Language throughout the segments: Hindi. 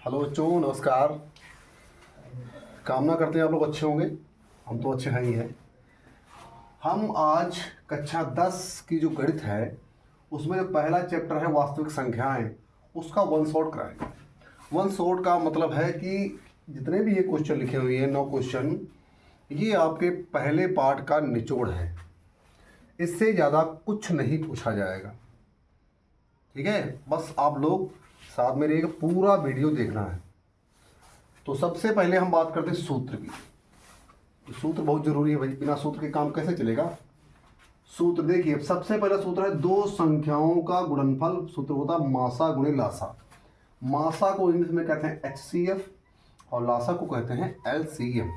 हेलो बच्चों, नमस्कार। कामना करते हैं आप लोग अच्छे होंगे। हम तो अच्छे हैं ही हैं। हम आज कक्षा 10 की जो गणित है उसमें जो पहला चैप्टर है वास्तविक संख्याएं, उसका वन शॉट कराएंगे। वन शॉट का मतलब है कि जितने भी ये क्वेश्चन लिखे हुए हैं 9 क्वेश्चन, ये आपके पहले पार्ट का निचोड़ है। इससे ज़्यादा कुछ नहीं पूछा जाएगा। ठीक है, बस आप लोग साथ में रहिएगा, पूरा वीडियो देखना है। तो सबसे पहले हम बात करते हैं सूत्र की। तो सूत्र बहुत जरूरी है भाई, बिना सूत्र के काम कैसे चलेगा। सूत्र देखिए, सबसे पहला सूत्र है दो संख्याओं का गुणनफल। सूत्र होता है मासा गुणे लासा। मासा को इंग्लिश में कहते हैं HCF और लासा को कहते हैं LCM।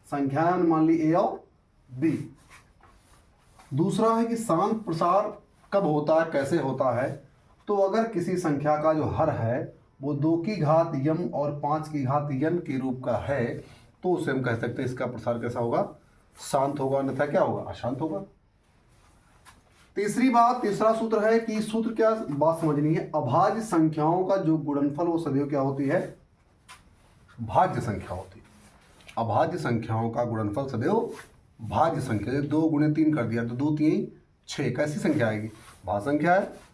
संख्याएं मान ली A और B। दूसरा है कि शांत प्रसार कब होता है, कैसे होता है। तो अगर किसी संख्या का जो हर है वो 2 की घात यम और 5 की घात यन के रूप का है, तो उसे हम कह सकते हैं इसका प्रसार कैसा होगा, शांत होगा, अन्यथा क्या होगा, अशांत होगा। तीसरा सूत्र है कि सूत्र क्या बात समझनी है, अभाज्य संख्याओं का जो गुणनफल वो सदैव क्या होती है, भाज्य संख्या होती है। अभाज्य संख्याओं का गुणनफल सदैव भाज्य संख्या। 2 गुणे 3 कर दिया तो 2 3 6, कैसी संख्या आएगी, भाज्य संख्या है।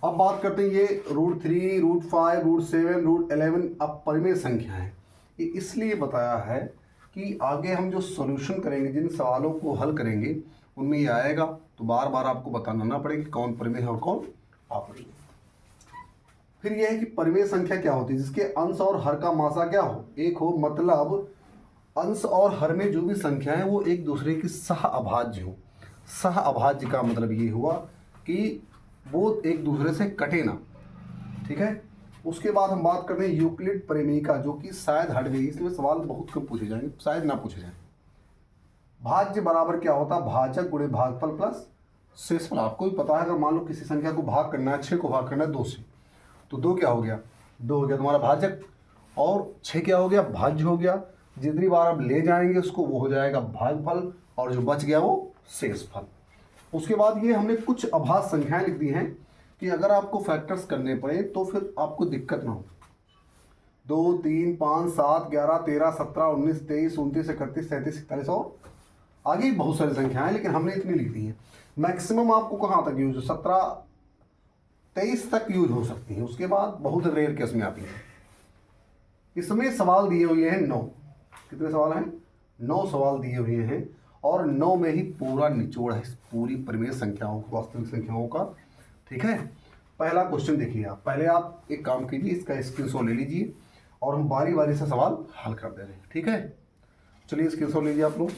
अब बात करते हैं ये √3, √5, √7, √11 अब परिमेय संख्या है। ये इसलिए बताया है कि आगे हम जो सॉल्यूशन करेंगे, जिन सवालों को हल करेंगे उनमें ये आएगा, तो बार बार आपको बताना ना पड़ेगा कि कौन परिमेय है और कौन अपरिमेय। फिर यह है कि परिमेय संख्या क्या होती है, जिसके अंश और हर का मासा क्या हो, एक हो। मतलब अंश और हर में जो भी संख्या है वो एक दूसरे की सह अभाज्य हो। सह अभाज्य का मतलब ये हुआ कि वो एक दूसरे से कटे ना। ठीक है। उसके बाद हम बात करते हैं यूक्लिड परिमेय का, जो कि शायद हट गई, इसमें सवाल बहुत कम पूछे जाएंगे, शायद ना पूछे जाए। भाज्य बराबर क्या होता है, भाजक गुणे भागफल प्लस शेषफल। आपको भी पता है, अगर मान लो किसी संख्या को भाग करना है, 6 को भाग करना है 2 से, तो 2 क्या हो गया, 2 हो गया तुम्हारा भाजक, और 6 क्या हो गया, भाज्य हो गया। जितनी बार आप ले जाएंगे उसको वो हो जाएगा भागफल, और जो बच गया वो शेषफल। उसके बाद ये हमने कुछ अभाज्य संख्याएं लिख दी हैं कि अगर आपको फैक्टर्स करने पड़े तो फिर आपको दिक्कत ना हो। 2 3 5 7 11 13 17 19 23 29 31 33 41 और आगे बहुत सारी संख्याएं, लेकिन हमने इतनी लिख दी हैं। मैक्सिमम आपको कहाँ तक यूज हो, 17 23 तक यूज हो सकती है, उसके बाद बहुत रेयर केस में आती है। इसमें सवाल दिए हुए हैं 9। कितने सवाल हैं, 9 सवाल दिए हुए हैं, और 9 में ही पूरा निचोड़ है पूरी परिमेय संख्याओं को, वास्तविक संख्याओं का। ठीक है। पहला क्वेश्चन देखिए, आप पहले आप एक काम कीजिए, इसका स्क्रीनशॉट ले लीजिए और हम बारी बारी से सवाल हल कर दे रहे हैं। ठीक है, चलिए स्क्रीनशॉट लीजिए आप लोग।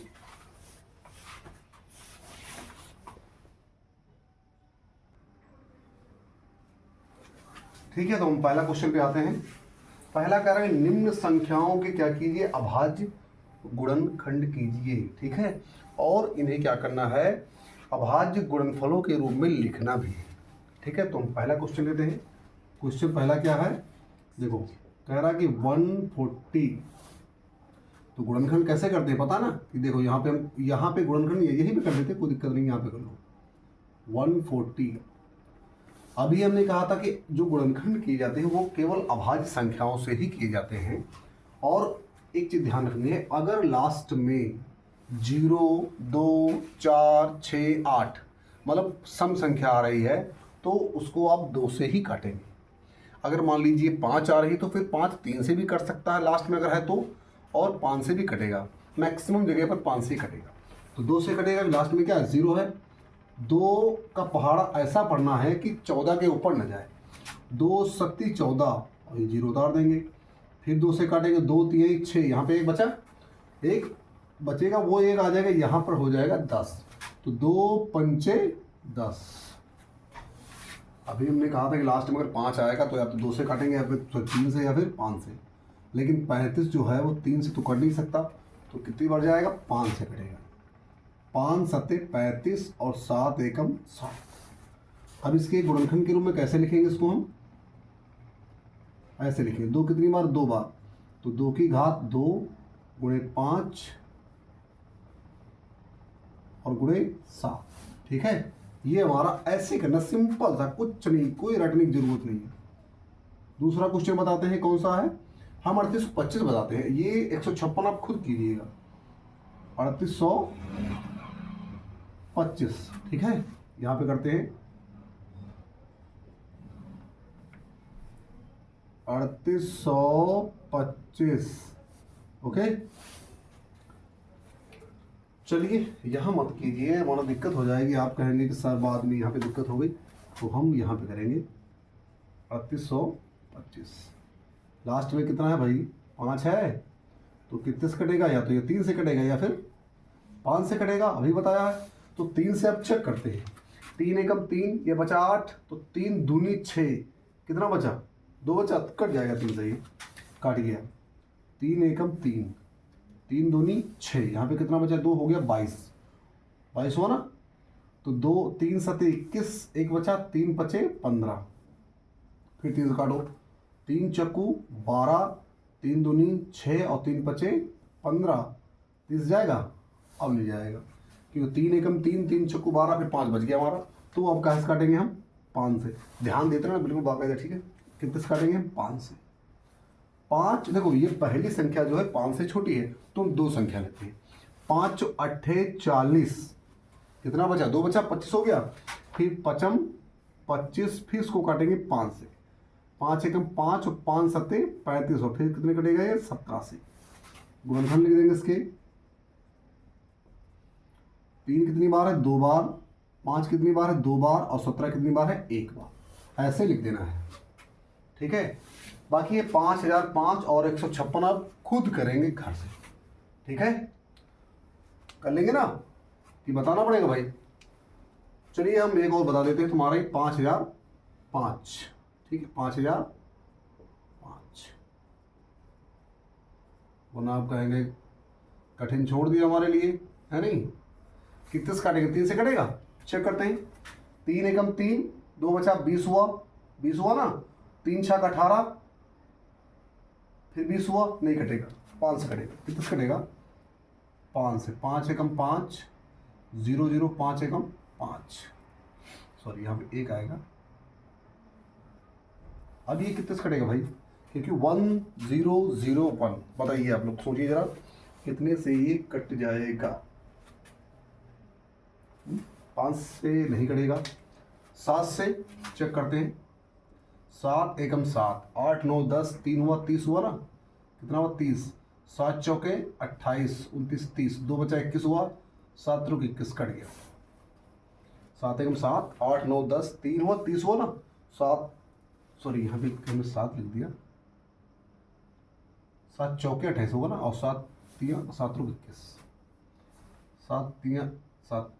ठीक है, तो हम पहला क्वेश्चन पे आते हैं। पहला कह रहे हैं निम्न संख्याओं के क्या कीजिए, अभाज्य गुणनखंड कीजिए। ठीक है, और इन्हें क्या करना है, अभाज्य गुणनफलों के रूप में लिखना भी है। ठीक है, तो हम पहला क्वेश्चन लेते हैं। क्वेश्चन पहला क्या है, देखो कह रहा कि 140, तो गुणनखंड कैसे करते हैं पता ना, कि देखो यहाँ पे हम यहाँ पे गुणनखंड यही पे कर देते, कोई दिक्कत नहीं, यहाँ पे कर लो 140। अभी हमने कहा था कि जो गुणनखंड किए जाते हैं वो केवल अभाज्य संख्याओं से ही किए जाते हैं। और एक चीज ध्यान रखनी है, अगर लास्ट में 0 2 4 6 8 मतलब सम संख्या आ रही है तो उसको आप 2 से ही काटेंगे। अगर मान लीजिए 5 आ रही है तो फिर 5 3 से भी कट सकता है लास्ट में अगर है तो, और 5 से भी कटेगा, मैक्सिमम जगह पर 5 से ही कटेगा। तो 2 से कटेगा, लास्ट में क्या है, 0 है। 2 का पहाड़ा ऐसा पड़ना है कि 14 के ऊपर न जाए। 2 सत्ती 14 और ये 0 उतार देंगे। फिर 2 से काटेंगे, 2 3 6, यहाँ पे एक बचा, एक बचेगा, वो एक आ जाएगा, यहाँ पर हो जाएगा 10। तो 2 पंचे 10। अभी हमने कहा था कि लास्ट में अगर 5 आएगा तो या तो 2 से काटेंगे या फिर 3 से या फिर 5 से, लेकिन 35 जो है वो 3 से तो कट नहीं सकता, तो कितनी बार जाएगा, 5 से कटेगा। 5 सत्ते 35 और 7 एकम 7। अब इसके गुणनखंड के रूप में कैसे लिखेंगे इसको, हम ऐसे लिखेंगे, 2 कितनी बार, 2 बार, तो 2 की घात 2 गुणे 5 और गुणे 7। ठीक है, ये हमारा ऐसे करना, सिंपल था, कुछ नहीं, कोई रटने की जरूरत नहीं है। दूसरा क्वेश्चन बताते हैं कौन सा है, हम 3825 बताते हैं। ये 156 आप खुद कीजिएगा, 3825, ठीक है। यहाँ पे करते हैं 3825, ओके। चलिए यहाँ मत कीजिए, हमारा दिक्कत हो जाएगी, आप कहेंगे कि सर बाद में यहाँ पे दिक्कत हो गई, तो हम यहाँ पे करेंगे 3825। लास्ट में कितना है भाई, 5 है, तो कितने से कटेगा, या तो ये 3 से कटेगा या फिर 5 से कटेगा, अभी बताया है। तो 3 से अब चेक करते हैं, 3 एकम 3, ये बचा 8, तो 3 दूनी 6, कितना बचा, 2 बचा, तो कट जाएगा 3 से, ये काट गया। 3 एकम 3, 3 दूनी 6, यहाँ पे कितना बचा, 2 हो गया 22 हुआ ना। तो 2 3 7 21, एक बचा, 3 पचे 15, फिर 3 से काटो, 3 चक्कू 12, 3 दूनी 6 और 3 पचे 15, 30 जाएगा, अब नहीं जाएगा, क्योंकि 3 एकम 3, 3 चक्कू 12, फिर 5 बच गया हमारा। तो अब कहाँ से काटेंगे हम, 5 से, ध्यान देते ना बिल्कुल बाकायदा, ठीक है। कितने से काटेंगे हम, 5 से। 5 देखो, ये पहली संख्या जो है 5 से छोटी है, तो हम 2 संख्या लेते हैं। 5 8 40, कितना बचा, 2 बचा, 25 हो गया, फिर 5 25, फिर इसको काटेंगे 5 से, 5 एकम 5 और 5 सत्ते 35, और फिर कितने कटेगा, ये 87। गुणनफल लिख देंगे इसके, 3 कितनी बार है, 2 बार, 5 कितनी बार है, 2 बार, और 17 कितनी बार है, 1 बार, ऐसे लिख देना है, ठीक है। बाकी ये 5005 और 156 आप खुद करेंगे घर से, ठीक है। कर लेंगे ना, कि बताना पड़ेगा भाई। चलिए हम एक और बता देते हैं, तुम्हारा 5005, ठीक है, 5005। वरना आप कहेंगे कठिन छोड़ दिया हमारे लिए, है नहीं। कितने से काटेंगे, 3 से कटेगा, चेक करते हैं। 3 एकम 3, 2 बचा, 20 हुआ, 20 हुआ ना, 3 छक 18, फिर 20 हुआ, नहीं कटेगा, 5 से कटेगा। कितने से कटेगा, 5 से, 5 एकम 5, 0 0, 5 एकम 5, सॉरी यहाँ पे 1 आएगा। अब ये कितने से कटेगा भाई, क्योंकि 1 0 0 1, बताइए आप लोग, सोचिए जरा कितने से ये कट जाएगा। 5 से नहीं कटेगा, 7 से चेक करते हैं। 7 एकम 7, 8 9 10, 3 हुआ, 30 हुआ ना, कितना हुआ, 30, 7 चौके 28, 29 30, 2 बचा, 21 हुआ, 7 त्रुक 21, कट गया। 7 एकम 7, 8 9 10, 3 हुआ, 30 हुआ ना, 7, सॉरी यहाँ पे हमने 7 लिख दिया, 7 चौके 28 होगा ना, और 7 3 7 त्रुक 21, 7 3 7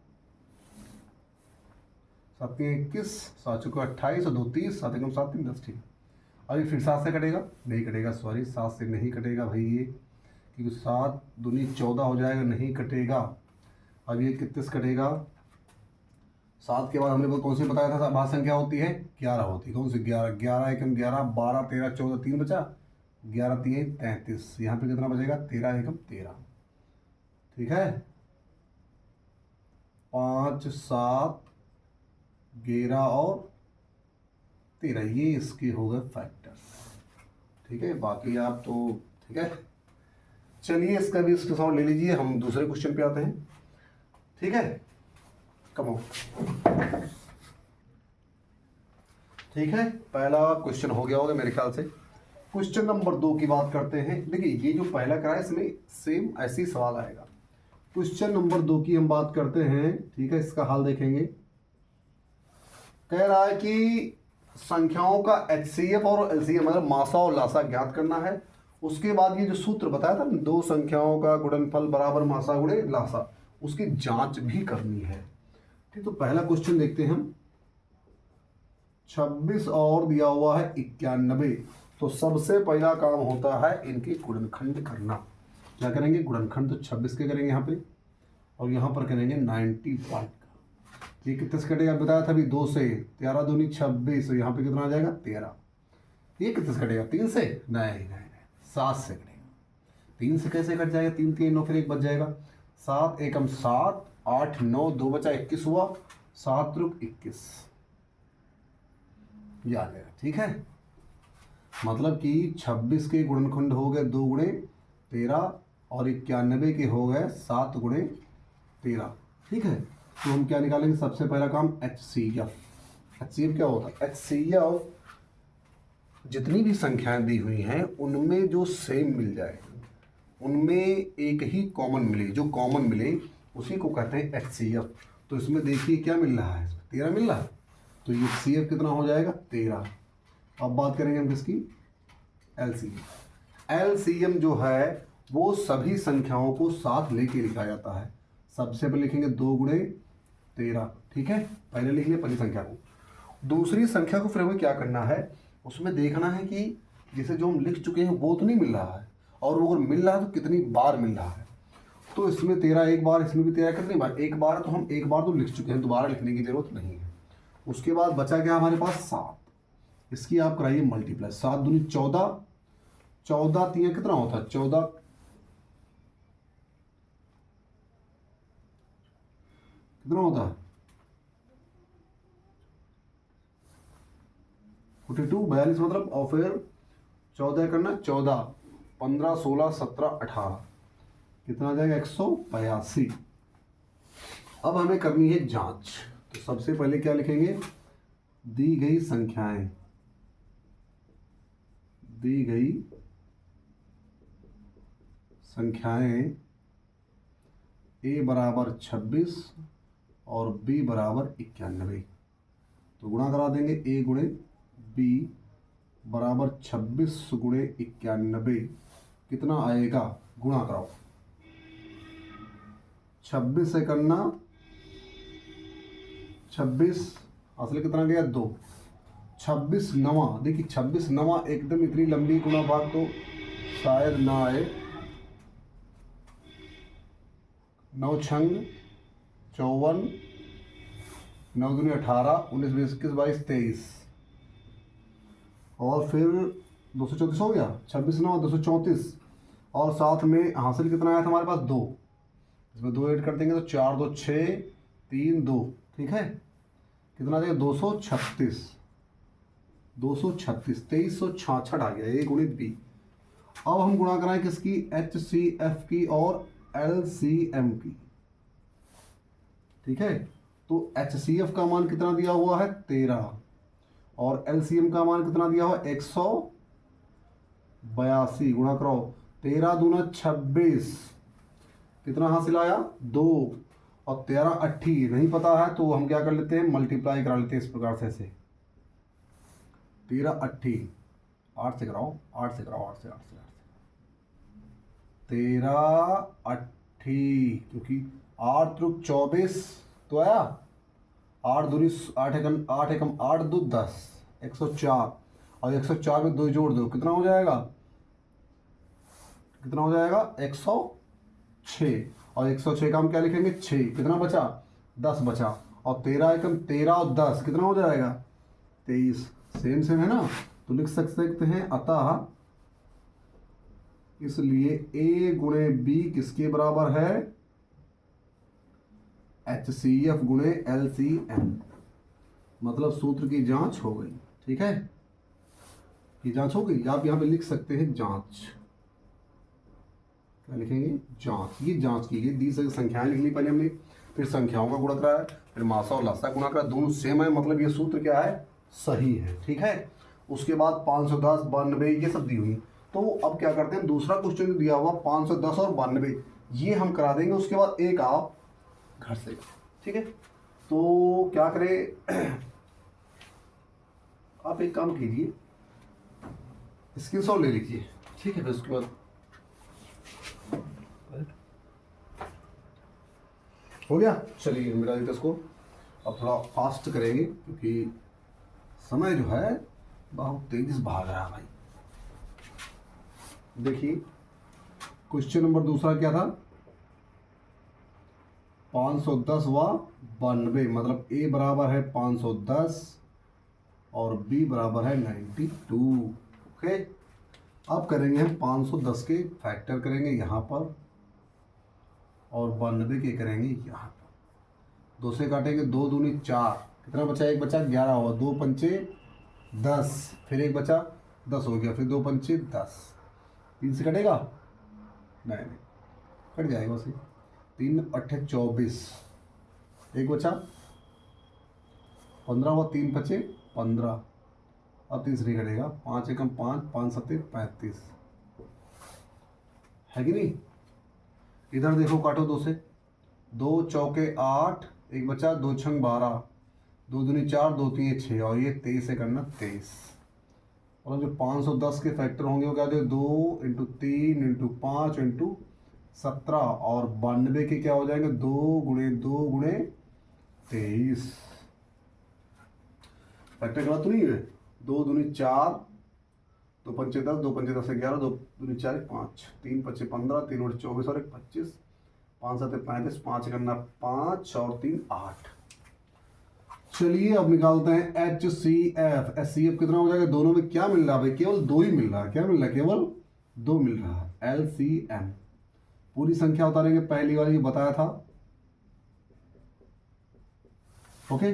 7 3 21, 7 चौके 28 और 2 30, 7 एकम 7 3 10, ठीक है। अभी फिर 7 से कटेगा, नहीं कटेगा, सॉरी 7 से नहीं कटेगा भाई ये, क्योंकि 7 दूनी 14 हो जाएगा, नहीं कटेगा। अब ये कितने से कटेगा, 7 के बाद हमने वो कौन सी बताया था, भाग संख्या होती है 11 होती है, कौन सी 11, 11 एकम 11, 12 13 14, 3 बचा, 11 3 33, यहाँ पे कितना बचेगा, 13 एकम 13, ठीक है। 5 7 11 और 13, ये इसके हो गए फैक्टर्स, ठीक है। बाकी आप तो ठीक है, चलिए इसका भी इसके साथ ले लीजिए, हम दूसरे क्वेश्चन पे आते हैं, ठीक है। कम ऑन, ठीक है, पहला क्वेश्चन हो गया होगा मेरे ख्याल से। क्वेश्चन नंबर 2 की बात करते हैं। देखिए ये जो पहला कराया इसमें सेम ऐसे ही सवाल आएगा। क्वेश्चन नंबर 2 की हम बात करते हैं, ठीक है। इसका हाल देखेंगे, कह रहा है कि संख्याओं का HCF और LCM मतलब मासा और लासा ज्ञात करना है। उसके बाद ये जो सूत्र बताया था, 2 संख्याओं का गुणनफल बराबर मासा गुणे लासा, उसकी जांच भी करनी है, ठीक। तो पहला क्वेश्चन देखते हैं हम, 26 और दिया हुआ है 91, तो सबसे पहला काम होता है इनके गुणनखंड करना। क्या करेंगे, गुणनखंड, तो 26 के करेंगे यहाँ पे, और यहाँ पर करेंगे 91 का। ये कितने से कटेगा, बताया था अभी 2 से, 13 दूनी 26, यहाँ पे कितना आ जाएगा 13। ये कितने से कटेगा, 3 से, नहीं 7 से कटेगा। 3 से कैसे कट जाएगा, 3 3 9, फिर 1 बच जाएगा, 7 एकम 7, 8 9, 2 बचा, 21 हुआ, 7 त्रुक 21, ये आ जाएगा, ठीक है। मतलब कि 26 के गुणनखंड हो गए 2 गुणे 13 और 91 के हो गए 7 गुणे 13। ठीक है, तो हम क्या निकालेंगे? सबसे पहला काम HCF। HCF क्या होता है? HCF जितनी भी संख्याएं दी हुई हैं उनमें जो सेम मिल जाए, उनमें एक ही कॉमन मिले, जो कॉमन मिले उसी को कहते हैं HCF। तो इसमें देखिए क्या मिल रहा है, 13 मिल रहा है, तो ये HCF कितना हो जाएगा? 13। अब बात करेंगे हम किसकी? LCM। LCM जो है वो सभी संख्याओं को साथ लेके लिखा जाता है। सबसे पहले लिखेंगे 2 गुणे 13। ठीक है, पहले लिख लिया पहली संख्या को। दूसरी संख्या को फिर हमें क्या करना है? उसमें देखना है कि जैसे जो हम लिख चुके हैं वो तो नहीं मिल रहा है, और वो अगर मिल रहा है तो कितनी बार मिल रहा है। तो इसमें 13 एक बार, इसमें भी 13 कितनी बार? एक बार। तो हम एक बार तो लिख चुके हैं, दोबारा लिखने की जरूरत नहीं है। उसके बाद बचा क्या हमारे पास? 7। इसकी आप कराइए मल्टीप्लाई। 7 दूनी 14, 14 3 कितना होता है? 14 कितना होता है? 42 42 मतलब, और फिर 14 करना, 14 15 16 17 18 कितना आ जाएगा? 182। अब हमें करनी है जांच। तो सबसे पहले क्या लिखेंगे? दी गई संख्याएं, दी गई संख्याएं A बराबर 26 और B बराबर 91। तो गुणा करा देंगे। A गुणे B बराबर 26 गुणे 91 कितना आएगा? गुणा कराओ। 26 से करना, 26 असली कितना गया? 2। 26 नवा, देखिए 26 नवा एकदम इतनी लंबी गुणा भाग तो शायद ना आए। 9 छंग 54, 9 दूनी 18, 19 20 21 22 23, और फिर 234 हो गया। 26 नवा 234, और साथ में हासिल कितना आया था हमारे पास? 2। इसमें 2 ऐड कर देंगे तो 4 2 6 3 2। ठीक है, कितना आ जाएगा? 236। 236 2366 आ गया। A गुणित B। अब हम गुणा कराएं किसकी? HCF की और LCM की। ठीक है, तो HCF का मान कितना दिया हुआ है? 13, और LCM का मान कितना दिया हुआ है? 182। गुणा करो, 13 दूना 26, कितना हासिल आया? 2, और 13 80 नहीं पता है तो हम क्या कर लेते हैं? मल्टीप्लाई करा लेते हैं इस प्रकार से। 13 80, 8 से कराओ, 8 से कराओ, 8 से 13 80, क्योंकि 8 त्रुक 24 तो आया। 8 दूनी 8 एकम 8 एकम 8 2 10, 104, और 104 में 2 जोड़ दो, कितना हो जाएगा? कितना हो जाएगा? 106, और 106 का हम क्या लिखेंगे? 6, कितना बचा? 10 बचा, और 13 एकम 13 और 10 कितना हो जाएगा? 23। सेम सेम है ना, तो लिख सकते हैं अतः इसलिए A गुणे B किसके बराबर है? HCF गुणे LCM। मतलब सूत्र की जांच हो गई। ठीक है, ये जांच हो गई। आप यहां पे लिख सकते हैं जांच। क्या लिखेंगे? जांच। ये जांच की गई। दी सभी संख्याएं लिख ली पहले हमने, फिर संख्याओं का गुणा कराया, फिर मासा और लासा गुणा करा, दोनों सेम है, मतलब ये सूत्र क्या है? सही है। ठीक है, उसके बाद 510 92 ये सब दी हुई। तो अब क्या करते हैं? दूसरा क्वेश्चन दिया हुआ 510 और 92 ये हम करा देंगे। उसके बाद एक आप घर से। ठीक है, तो क्या करें? आप एक काम कीजिए, स्क्रीनशॉट ले लीजिए। ठीक है, फिर उसके बाद हो गया। चलिए मेरा इसको अब थोड़ा फास्ट करेंगे क्योंकि समय जो है बहुत तेजी से भाग रहा है भाई। देखिए क्वेश्चन नंबर दूसरा क्या था? 510 व 92, मतलब A बराबर है 510 और B बराबर है 92। ओके, अब करेंगे हम 510 के फैक्टर करेंगे यहाँ पर, और 92 के करेंगे यहाँ पर। 2 से काटेंगे, 2 दूनी 4, कितना बचा? 1 बचा, 11 हुआ, 2 पंचे 10, फिर 1 बचा 10 हो गया, फिर 2 पंचे 10, 3 से कटेगा नहीं, कट जाएगा उसे, 3 8 24, एक बचा 15 हुआ, 3 बचे 15, अब 3 से नहीं कटेगा, 5 एकम 5, 5 सत्ते 35, है कि नहीं। इधर देखो काटो 2 से, 2 चौके 8, एक बचा, 2 छंग 12, 2 दूनी 4, 2 तीन 6, और ये 23 से करना 23, और जो 510 के फैक्टर होंगे वो क्या होते हैं, 2 इंटू 3 इंटू 5 इंटू 17, और 92 के क्या हो जाएंगे, 2 गुणे 2 गुणे 23, फैक्टर गलत तो नहीं है, 2 दूनी 4, 2 पंचे 10, 2 पंचे 10 11, 2 दूनी 4 5, 3 पच्चे 15, 3 और 24 और 1 25, 5 7 35, 5 करना 5 और 3 8। चलिए अब निकालते हैं HCF। HCF कितना हो जाएगा, दोनों में क्या मिल रहा है भाई, केवल 2 ही मिल रहा है, क्या मिल रहा है, केवल 2 मिल रहा है। LCM पूरी संख्या उतारेंगे, पहली वाली बताया था। ओके,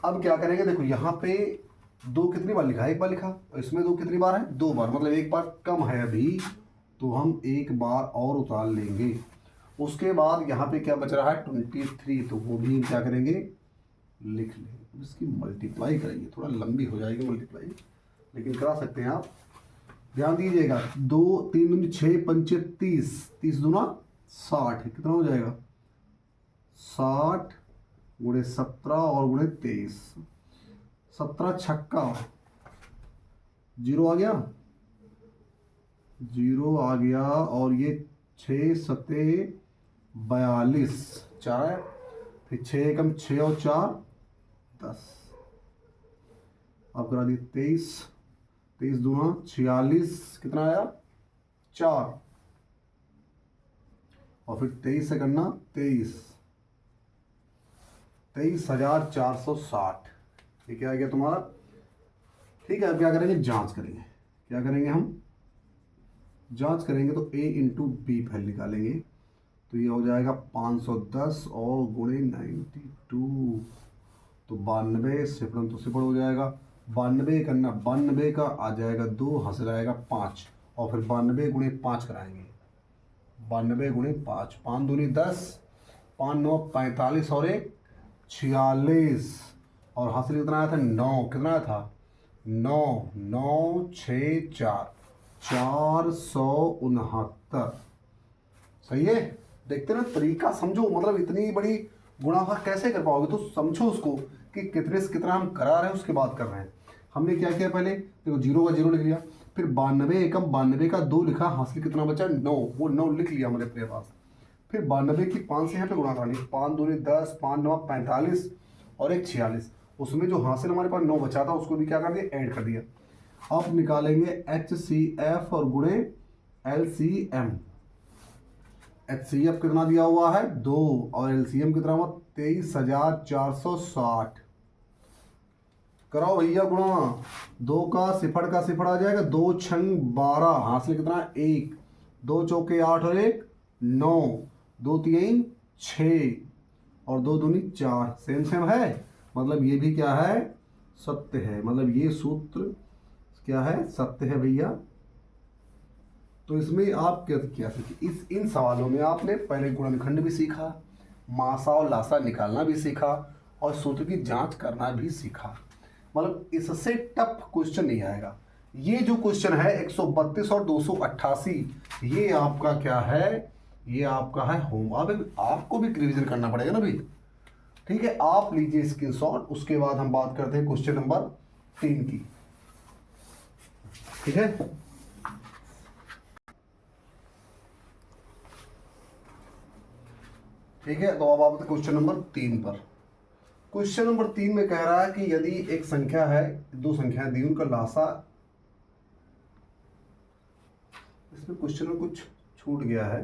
अब क्या करेंगे, देखो यहाँ पे 2 कितनी बार लिखा है, 1 बार लिखा, इसमें 2 कितनी बार है, 2 बार, मतलब 1 बार कम है अभी, तो हम 1 बार और उतार लेंगे। उसके बाद यहाँ पे क्या बच रहा है 23, तो वो भी क्या करेंगे, लिख लेंगे, इसकी मल्टीप्लाई करेंगे, थोड़ा लंबी हो जाएगी मल्टीप्लाई, लेकिन करा सकते हैं आप। ध्यान दीजिएगा, 2 3 दूनी 6 पंचे 30, 30 दूना 60, कितना हो जाएगा 60 गुणे 17 और गुणे 23, 17 छक्का 0 आ गया, 0 आ गया, और ये 6 सत्ते 42, 4, फिर 6 एकम 6 और 4 10, अब करा दिए 23, 23 दूना 46, कितना आया 4, और फिर 23 से करना 23,460, ये क्या आ गया तुम्हारा। ठीक है, अब क्या करेंगे, जांच करेंगे, क्या करेंगे हम, जांच करेंगे, तो A इंटू बी पहले निकालेंगे, तो ये हो जाएगा 510 और गुणे 92, तो 92 सिफर तो सिफर हो जाएगा, 92 करना 92 का आ जाएगा 2, हासिल आएगा 5, और फिर 92 गुणे 5 कराएंगे, 92 गुणे 5, 5 दूनी 10, 5 9 45 और 1 46, और हासिल कितना आया था 9, कितना आया था 9 9 6 4 469। सही है, देखते ना तरीका समझो, मतलब इतनी बड़ी गुणाभाग कैसे कर पाओगे, तो समझो उसको कि कितने से कितना हम करा रहे हैं, उसके बाद कर रहे हैं। हमने क्या किया, पहले देखो 0 का 0 लिख लिया, फिर 92 एकम 92 का 2 लिखा, हासिल कितना बचा 9, वो 9 लिख लिया हमारे अपने पास, फिर 92 की 5 से यहाँ पे गुणा कर ली, 5 दूनी 10, 5 9 45 और 1 46, उसमें जो हासिल हमारे पास 9 बचा था उसको भी क्या कर दिया, ऐड कर दिया। अब निकालेंगे HCF और गुणे LCM। HCF कितना दिया हुआ है 2, और LCM कितना हुआ 23,460, कराओ भैया गुणा, 2 का सिफर आ जाएगा, 2 छंग 12, हासिल कितना 1, 2 चौके 8 और 1 9, 2 तीन 6 और 2 दूनी 4, सेम सेम है, मतलब ये भी क्या है सत्य है, मतलब ये सूत्र क्या है सत्य है भैया। तो इसमें आप क्या सीखे, इन सवालों में आपने पहले गुणनखंड भी सीखा, मासा और लासा निकालना भी सीखा, और सूत्र की जांच करना भी सीखा, मतलब इससे टफ क्वेश्चन नहीं आएगा। ये जो क्वेश्चन है 132 और 288, ये आपका क्या है, ये आपका है होम, अब आपको भी रिवीजन करना पड़ेगा ना भाई। ठीक है, आप लीजिए स्क्रीनशॉट, उसके बाद हम बात करते हैं क्वेश्चन नंबर 3 की। ठीक है, ठीक है, तो अब आप क्वेश्चन नंबर 3 पर। क्वेश्चन नंबर 3 में कह रहा है कि यदि एक संख्या है, 2 संख्याएं दी, उनका लासा, इसमें क्वेश्चन में कुछ छूट गया है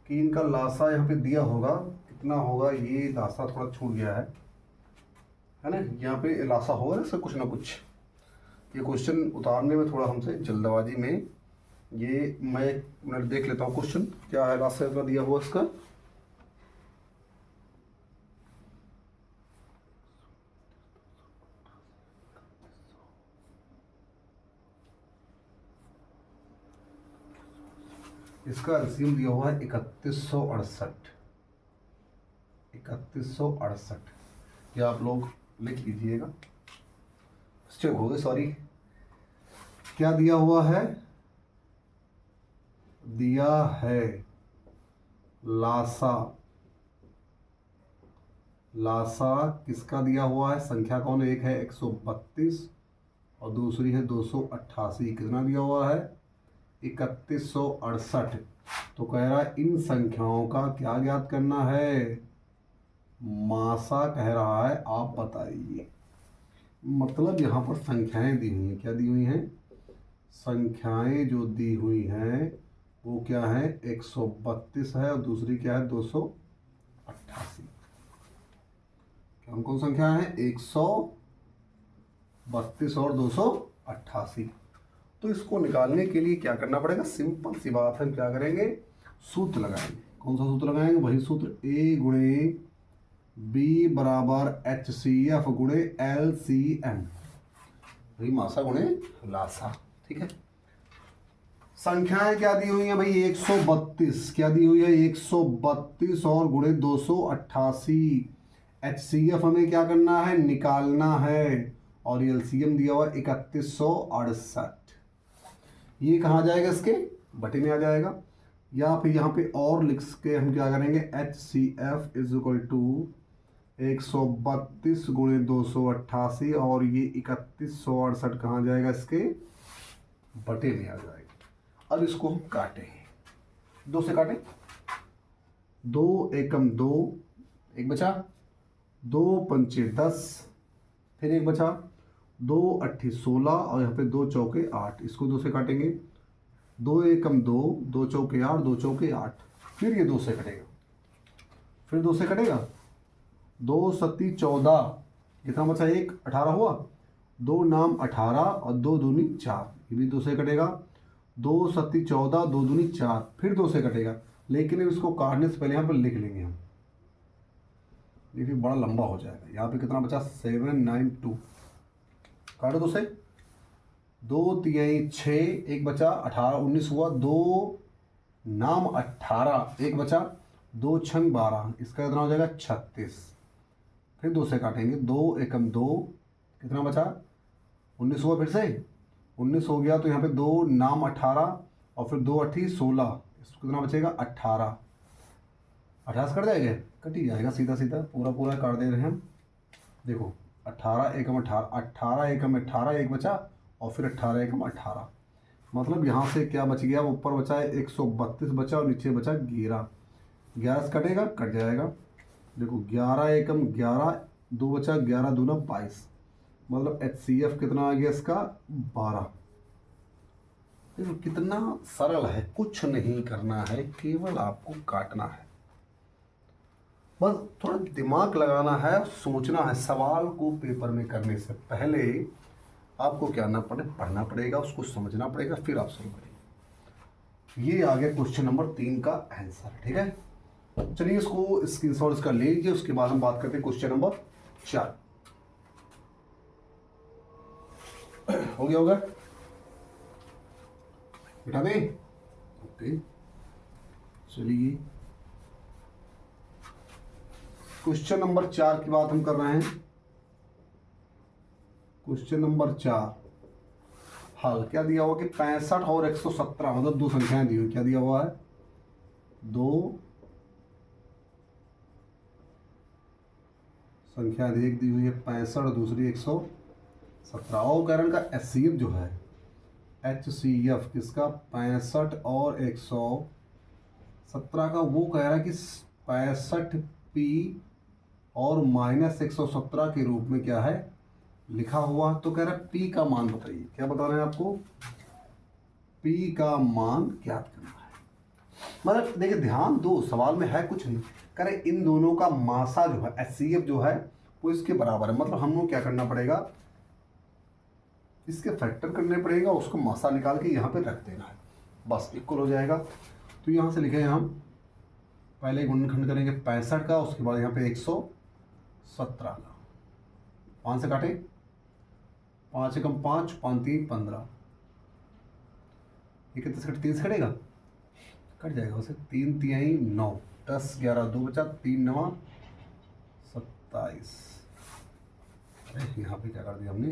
कि इनका लासा यहाँ पे दिया होगा, कितना होगा, ये लासा थोड़ा छूट गया है ना, यहाँ पे लासा होगा ना कुछ ना कुछ। ये क्वेश्चन उतारने में थोड़ा हमसे जल्दबाजी में, ये मैं एक मिनट देख लेता हूँ क्वेश्चन क्या है, लासा इतना दिया हुआ इसका। इसका एलसीएम दिया हुआ है 3168। 3168 ये आप लोग लिख लीजिएगा, मिस्टेक हो गई, सॉरी। क्या दिया हुआ है? दिया है लासा। लासा किसका दिया हुआ है? संख्या कौन? एक है 132 और दूसरी है 288। कितना दिया हुआ है? 3168। तो कह रहा है इन संख्याओं का क्या ज्ञात करना है? मासा कह रहा है, आप बताइए। मतलब यहाँ पर संख्याएं दी हुई हैं। क्या दी हुई हैं? संख्याएं जो दी हुई हैं वो क्या है? 132 है और दूसरी क्या है? 288। कौन कौन संख्या है? 132 और 288। तो इसको निकालने के लिए क्या करना पड़ेगा? सिंपल सी बात है, हम क्या करेंगे? सूत्र लगाएंगे। कौन सा सूत्र लगाएंगे? वही सूत्र, A गुणे B बराबर HCF गुणे LCM, वही मासा गुणे लासा। ठीक है। संख्याएं क्या दी हुई है भाई? 132। क्या दी हुई है? 132 और गुणे 288। HCF हमें क्या करना है? निकालना है। और LCM दिया हुआ 3168। ये कहाँ जाएगा? इसके बटे में आ जाएगा। या फिर यहाँ पे और लिख के हम क्या करेंगे? HCF इज इक्वल टू 132 गुणे 288 और ये 3168 कहाँ जाएगा? इसके बटे में आ जाएगा। अब इसको हम काटेंगे, 2 से काटें। 2 एकम 2, एक बचा, 2 पंचे 10, फिर एक बचा, 2 अट्ठी 16 और यहाँ पे 2 चौके 8। इसको 2 से काटेंगे। 2 एकम 2, 2 चौके 8, 2 चौके 8। फिर ये 2 से कटेगा, फिर 2 से कटेगा। 2 सत्ती 14, कितना बचा? 1, 18 हुआ। 2 नाम 18 और 2 दूनी 4, ये भी 2 से कटेगा। 2 सत्ती 14, 2 दूनी 4, फिर 2 से कटेगा। लेकिन अब इसको काटने से पहले यहाँ पर लिख लेंगे हम, ये भी बड़ा लंबा हो जाएगा। यहाँ पे कितना बचा? 792। काटो 2 से। 2 तिहाई 6, एक बचा, 18 19 हुआ। 2 नाम 18, एक बचा, 2 छंग 12, इसका कितना हो जाएगा? 36। फिर 2 से काटेंगे। 2 एकम 2, कितना बचा? 19 हुआ। फिर से 19 हो गया तो यहाँ पे 2 नाम 18 और फिर 2 अट्ठी 16, इसको कितना बचेगा? 18। 18 से कट जाएगा? कट ही जाएगा सीधा सीधा, पूरा पूरा काट दे रहे हैं हम। देखो 18 एकम 18, 18 एकम 18, एक बचा और फिर 18 एकम 18। मतलब यहाँ से क्या बच गया? ऊपर बचा है 132 बचा और नीचे बचा 11। 11 से कटेगा? कट जाएगा। देखो 11 एकम 11, 2 बचा, 11 दूना 22। मतलब HCF कितना आ गया इसका? 12। देखो कितना सरल है, कुछ नहीं करना है, केवल आपको काटना है। बस थोड़ा दिमाग लगाना है, सोचना है। सवाल को पेपर में करने से पहले आपको क्या करना पढ़ना पड़ेगा, उसको समझना पड़ेगा, फिर आप सॉल्व करेंगे। ये आ गया क्वेश्चन नंबर 3 का आंसर। ठीक है, चलिए इसको स्क्रीनशॉट इसका ले लीजिए। उसके बाद हम बात करते हैं क्वेश्चन नंबर 4। हो गया होगा? बिठा दें? ओके, चलिए क्वेश्चन नंबर 4 की बात हम कर रहे हैं। क्वेश्चन नंबर 4 हल क्या दिया हुआ कि 65 और 117, मतलब 2 संख्याएं दी हुई। क्या दिया हुआ है? 2 संख्या एक दी हुई है 65 और दूसरी 117। और कारण का HCF जो है, HCF किसका? 65 और 117 का। वो कह रहा है कि 65P और माइनस 117 के रूप में क्या है लिखा हुआ। तो कह रहा है P का मान बताइए। क्या बता रहे हैं आपको? P का मान ज्ञात करना है। मतलब देखिए ध्यान दो, सवाल में है कुछ नहीं। कह रहे इन दोनों का मासा जो है, HCF जो है वो इसके बराबर है। मतलब हम लोग क्या करना पड़ेगा? इसके फैक्टर करने पड़ेगा, उसको मासा निकाल के यहाँ पे रख देना है, बस इक्वल हो जाएगा। तो यहाँ से लिखे हम पहले गुणनखंड करेंगे 65 का, उसके बाद यहाँ पे 117 का। 5 से काटे, 5 एकम 5, 5 3 15, ये कितने से कटे? 3 से कटेगा? कट जाएगा उसे, 3 तिहाई 9, 10 11 2 बचा, 3 9 27। अरे यहाँ पे क्या कर दिया हमने,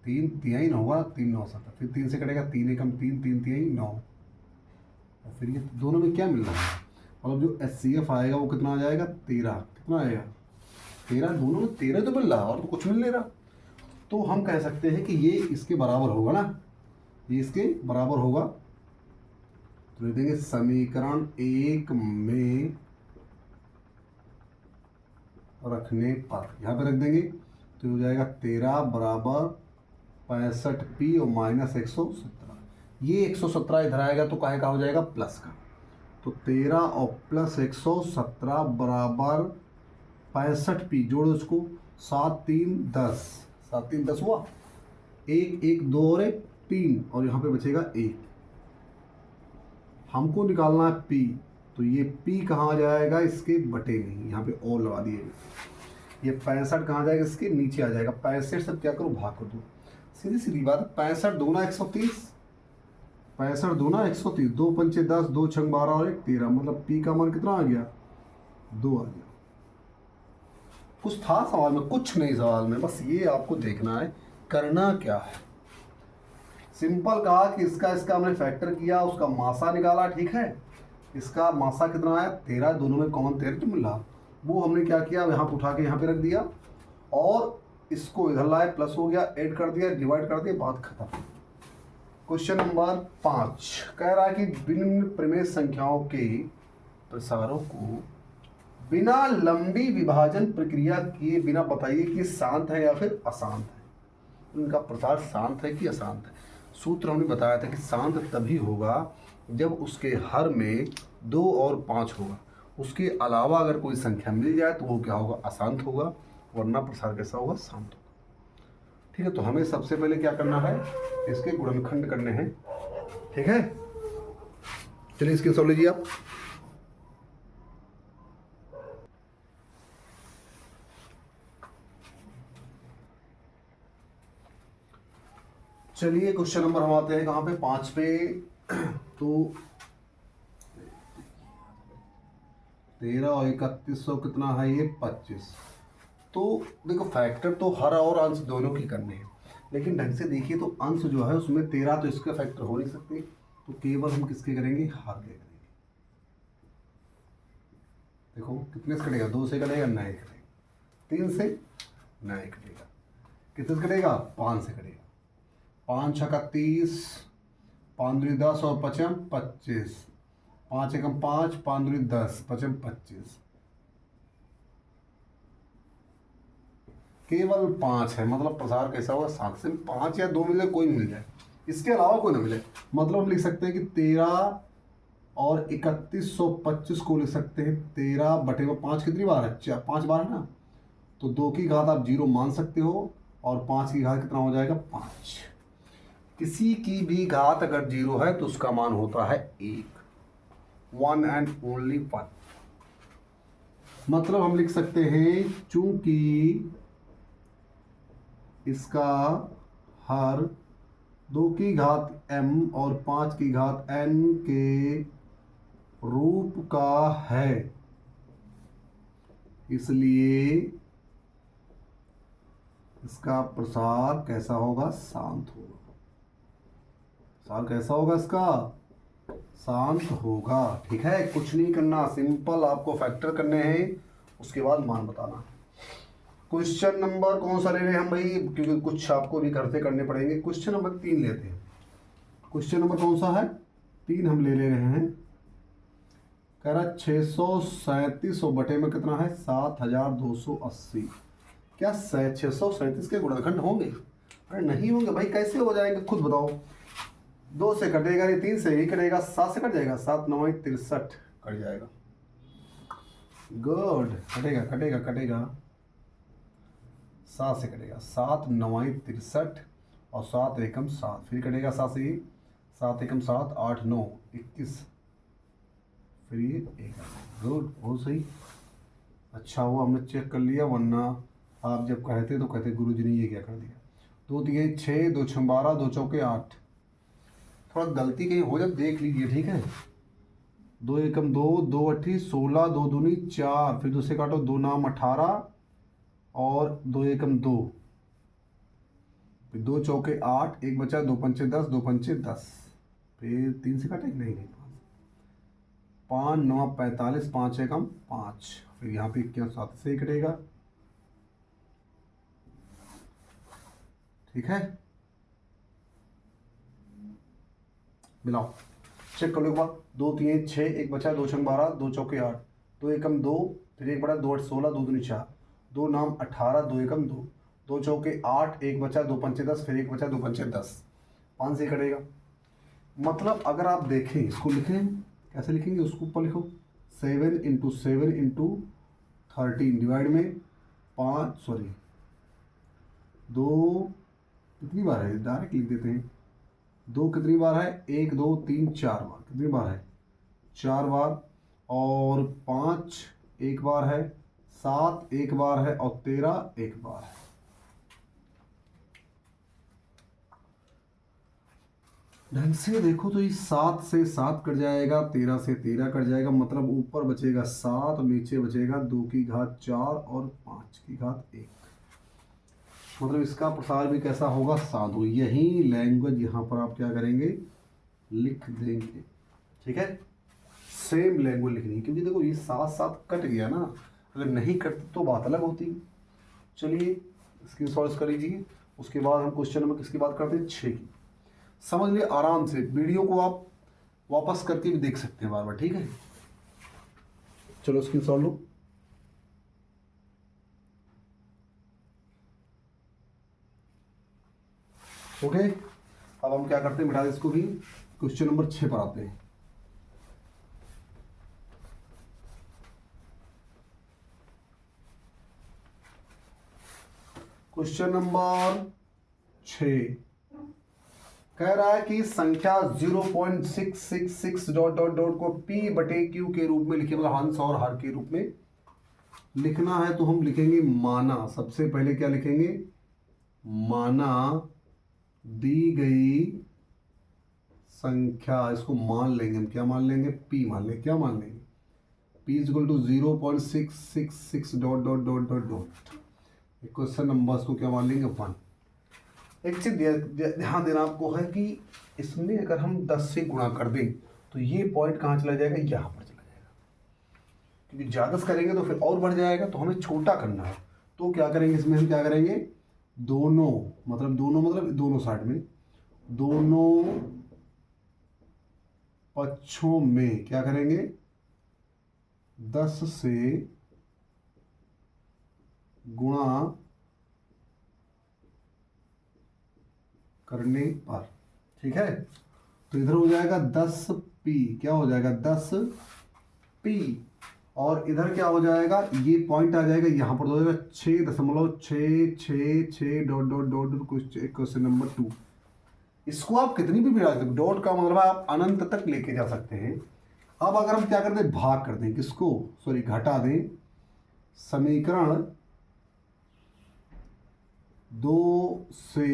3 तिहाई 9 होगा, 3 9 7, फिर 3 से कटेगा, 3 एकम 3, 3 तिहाई 9, और फिर ये दोनों में क्या मिल रहा है, मतलब जो HCF आएगा वो कितना आ जाएगा, 13। कितना आएगा, 13। दोनों में 13 तो मिल रहा और तो कुछ मिल नहीं रहा। तो हम कह सकते हैं कि ये इसके बराबर होगा ना, ये इसके बराबर होगा। तो लिख देंगे समीकरण 1 में रखने पर, यहाँ पे रख देंगे तो हो जाएगा 13 बराबर 65p और माइनस 117। ये 117 इधर आएगा तो काहे का हो जाएगा, प्लस का। तो 13 और प्लस 117 बराबर 65p, जोड़ो उसको, 7 3 10, 7 3 10 हुआ, 1 1 2 और 1 3, और यहाँ पे बचेगा 1। हमको निकालना है p, तो ये p कहाँ आ जाएगा, इसके बटे में, यहाँ पे और लगा दिए। ये 65 कहाँ जाएगा, इसके नीचे आ जाएगा। 65 से क्या करो, भाग कर दो, सीधी सीधी बात। 65 दूना 130, 65 दूना 130, 2 पंचे 10, 2 छंग 12 और 1 13, मतलब p का मान कितना आ गया, 2 आ गया। कुछ था सवाल में, कुछ नहीं सवाल में, बस ये आपको देखना है करना क्या है। सिंपल कहा कि इसका हमने फैक्टर किया, उसका मासा निकाला, ठीक है। इसका मासा कितना आया, 13, दोनों में कॉमन 13 तो मिल रहा, वो हमने क्या किया, यहाँ पे उठा के यहाँ पे रख दिया, और इसको इधर लाए, प्लस हो गया, ऐड कर दिया, डिवाइड कर दिया, बात खत्म। क्वेश्चन नंबर 5 कह रहा है कि भिन्न परिमेय संख्याओं के प्रसारों को बिना लंबी विभाजन प्रक्रिया किए बिना बताइए कि शांत है या फिर अशांत है। उनका प्रसार शांत है कि अशांत है। सूत्र हमने बताया था कि शांत तभी होगा जब उसके हर में 2 और 5 होगा, उसके अलावा अगर कोई संख्या मिल जाए तो वो क्या होगा, अशांत होगा, वरना प्रसार कैसा होगा, शांत होगा। ठीक है, तो हमें सबसे पहले क्या करना है, इसके गुणनखंड करने हैं, ठीक है। चलिए इसके सॉल्व लीजिए आप। चलिए क्वेश्चन नंबर हम आते हैं कहाँ पे, 5 पे। तो 13 और 3100 कितना है, ये 25। तो देखो फैक्टर तो हर और अंश दोनों की करने हैं, लेकिन ढंग से देखिए तो अंश जो है उसमें 13 तो इसका फैक्टर हो नहीं सकते, तो केवल हम किसके करेंगे, हर के करेंगे। देखो कितने से कटेगा, 2 से कटेगा, 9 कटेगा, 3 से 9 कटेगा, कितने से कटेगा, 5 से कटेगा, 5 छक्का 30, 5 दूनी 10 और 5 25, 5 एकम 5, 5 दूनी 10, 5 25, केवल 5 है, मतलब प्रसार कैसा होगा, 7 से 5 या 2 मिले, कोई मिल जाए, इसके अलावा कोई ना मिले। मतलब हम लिख सकते हैं कि 13 और 3125 को लिख सकते हैं 13 बटे में 5 कितनी बार है, 5 बार है ना, तो 2 की घात आप 0 मान सकते हो, और 5 की घात कितना हो जाएगा, 5। किसी की भी घात अगर 0 है तो उसका मान होता है 1, 1 एंड ओनली 1। मतलब हम लिख सकते हैं चूंकि इसका हर 2 की घात m और 5 की घात n के रूप का है, इसलिए इसका प्रसार कैसा होगा, शांत होगा। प्रसार कैसा होगा इसका, शांत होगा। ठीक है, कुछ नहीं करना, सिंपल आपको फैक्टर करने हैं, उसके बाद मान बताना। क्वेश्चन नंबर कौन सा ले रहे हैं हम भाई, क्योंकि कुछ आपको भी करते करने पड़ेंगे। क्वेश्चन नंबर 3 लेते हैं। क्वेश्चन नंबर कौन सा है, 3 हम ले रहे हैं। कह रहा 637 बटे में कितना है, 7280। क्या 637 के गुणनखंड होंगे, अरे नहीं होंगे भाई, कैसे हो जाएंगे खुद बताओ। 2 से कटेगा, ये 3 से ही कटेगा, 7 से कट जाएगा, 7 9 63 कट जाएगा। गुड, कटेगा कटेगा कटेगा, 7 से कटेगा, 7 9 63 और 7 एकम 7, फिर कटेगा 7 से ही, 7 एकम 7, 8 9 21, फिर ये 1। गुड, बहुत सही, अच्छा हुआ हमने चेक कर लिया, वरना आप जब कहते तो कहते गुरुजी ने ये क्या कर दिया। 2 3 6, 2 6 12, 2 चौके 8। थोड़ा गलती कहीं हो जाए देख लीजिए, ठीक है। 2 एकम 2, 2 अट्ठी 16, 2 दूनी 4, फिर दूसरे काटो 2 नाम 18 और 2 एकम 2, फिर 2 चौके 8, 1 बचा 2 पंचे 10, 2 पंचे 10, फिर 3 से काटे नहीं 5 9 45, 5 एकम 5, फिर यहाँ पे 21 7 से ही कटेगा। ठीक है, मिलाओ चेक कर लो एक बार। 2 3 6, 1 बचा 2 छंग 12, 2 चौके 8, 2 एकम 2, फिर 1 बड़ा 2 8 16, 2 दूनी 4, 2 नाम 18, 2 एकम 2, 2 चौके 8, 1 बचा 2 पंचे 10, फिर 1 बचा 2 पंचे 10, 5 से कटेगा। मतलब अगर आप देखें इसको लिखें कैसे लिखेंगे, उसको ऊपर लिखो 7 इंटू 7 इंटू 13 डिवाइड में 2 कितनी बार है, डायरेक्ट लिख देते हैं। 2 कितनी बार है, 1 2 3 4 बार, कितनी बार है 4 बार, और 5 एक बार है, 7 एक बार है, और 13 एक बार है। ढंग से देखो तो ये 7 से 7 कट जाएगा, 13 से 13 कट जाएगा, मतलब ऊपर बचेगा 7 और नीचे बचेगा 2 की घात 4 और 5 की घात 1। मतलब इसका प्रसार भी कैसा होगा, साधु। यही लैंग्वेज यहाँ पर आप क्या करेंगे, लिख देंगे। ठीक है, सेम लैंग्वेज लिखनी है, क्योंकि देखो ये 7 7 कट गया ना, अगर नहीं कटती तो बात अलग होती। चलिए इसकी सॉल्व कर लीजिए, उसके बाद हम क्वेश्चन नंबर किसकी बात करते हैं, 6 की। समझ लिए आराम से, वीडियो को आप वापस करके भी देख सकते हैं बार बार। ठीक है, चलो स्क्रीन सॉल्व लो। ओके, अब हम क्या करते हैं, बिठा दें इसको भी, क्वेश्चन नंबर 6 पर आते हैं। क्वेश्चन नंबर 6 कह रहा है कि संख्या 0.666 डॉट डॉट डॉट को P बटे Q के रूप में लिखे, मतलब हंस और हर के रूप में लिखना है। तो हम लिखेंगे माना, सबसे पहले क्या लिखेंगे, माना दी गई संख्या, इसको मान लेंगे हम, क्या मान लेंगे, P मान लेंगे। क्या मान लेंगे, P is equal to 0.666 dot dot dot dot dot, question number को क्या मान लेंगे, 1। एक चीज ध्यान देना आपको है कि इसमें अगर हम 10 से गुणा कर दें तो ये पॉइंट कहाँ चला जाएगा, यहाँ पर चला जाएगा, क्योंकि ज़्यादा करेंगे तो फिर और बढ़ जाएगा। तो हमें छोटा करना है, तो क्या करेंगे इसमें, हम क्या करेंगे, दोनों मतलब दोनों साइड में, दोनों पक्षों में क्या करेंगे, 10 से गुणा करने पर। ठीक है, तो इधर हो जाएगा 10p, क्या हो जाएगा 10p, और इधर क्या हो जाएगा, ये पॉइंट आ जाएगा यहाँ पर, हो जाएगा 6.666 dot dot dot question number 2। इसको आप कितनी भी मिला सकते, डॉट का मतलब आप अनंत तक लेके जा सकते हैं। अब अगर हम क्या करते हैं, भाग कर दें, किसको, सॉरी घटा दें, समीकरण 2 से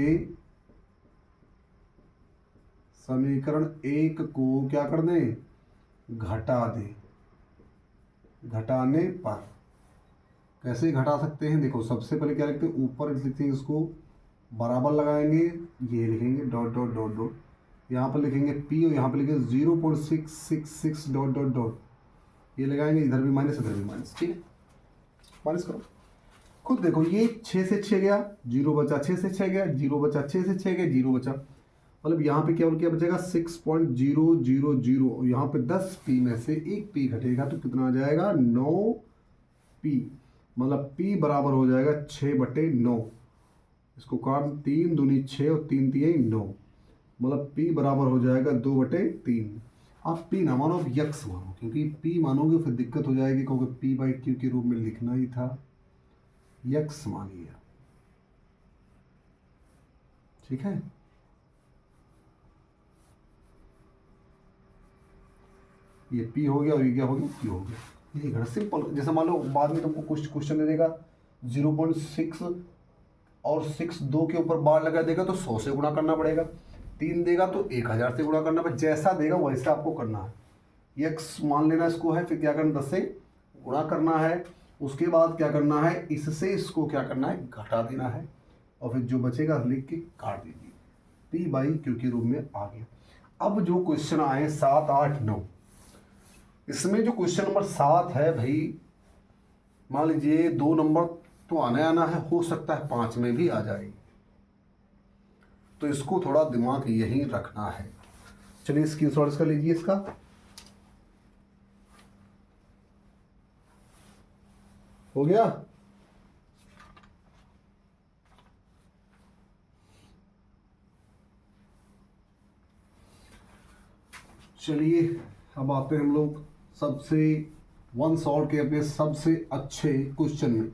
समीकरण 1 को क्या कर दें, घटा दें। घटाने पर कैसे घटा सकते हैं, देखो सबसे पहले क्या लिखते हैं, ऊपर लिखते हैं, इसको बराबर लगाएंगे, ये लिखेंगे डॉट डॉट डॉट डॉट, यहाँ पर लिखेंगे P और यहाँ पर लिखेंगे 0.666 डॉट डॉट डॉट, ये लगाएंगे, इधर भी माइनस इधर भी माइनस। ठीक है, माइनस करो खुद देखो, ये 6 से 6 गया, 0 बचा, 6 से 6 गया, 0 बचा, 6 से 6 गया, 0 बचा, मतलब यहाँ पे केवल क्या बचेगा, 6.000, यहाँ पे 10p में से 1p घटेगा तो कितना आ जाएगा, 9p, मतलब p बराबर हो जाएगा 6/9। इसको काट, 3 दूनी 6 और 3 3 9, मतलब p बराबर हो जाएगा 2/3। आप p ना मानो, आप यक्स मानो, क्योंकि p मानोगे फिर दिक्कत हो जाएगी, क्योंकि p/q के रूप में लिखना ही था, यक्स मानिए। ठीक है, ये P हो गया और ये क्या हो गया, Q हो गया। यही घर सिंपल, जैसे मान लो बाद में तुमको कुछ क्वेश्चन दे देगा 0.6 और 6 2 के ऊपर बार लगा देगा तो 100 से गुणा करना पड़ेगा, 3 देगा तो 1000 से गुणा करना पड़ेगा, जैसा देगा वैसा आपको करना है। x मान लेना इसको है, फिर क्या करना 10 से गुणा करना है, उसके बाद क्या करना है, इससे इसको क्या करना है, घटा देना है, और फिर जो बचेगा लिख के काट दीजिए, p बाई क्यू के रूप में आ गया। अब जो क्वेश्चन आए 7, 8, 9, इसमें जो क्वेश्चन नंबर 7 है भाई, मान लीजिए 2 नंबर तो आना है, हो सकता है 5 में भी आ जाए, तो इसको थोड़ा दिमाग यहीं रखना है। चलिए स्क्रीनशॉट इसका लीजिए इसका। हो गया? चलिए अब आते हैं हम लोग सबसे वन शॉट के अपने सबसे अच्छे क्वेश्चन में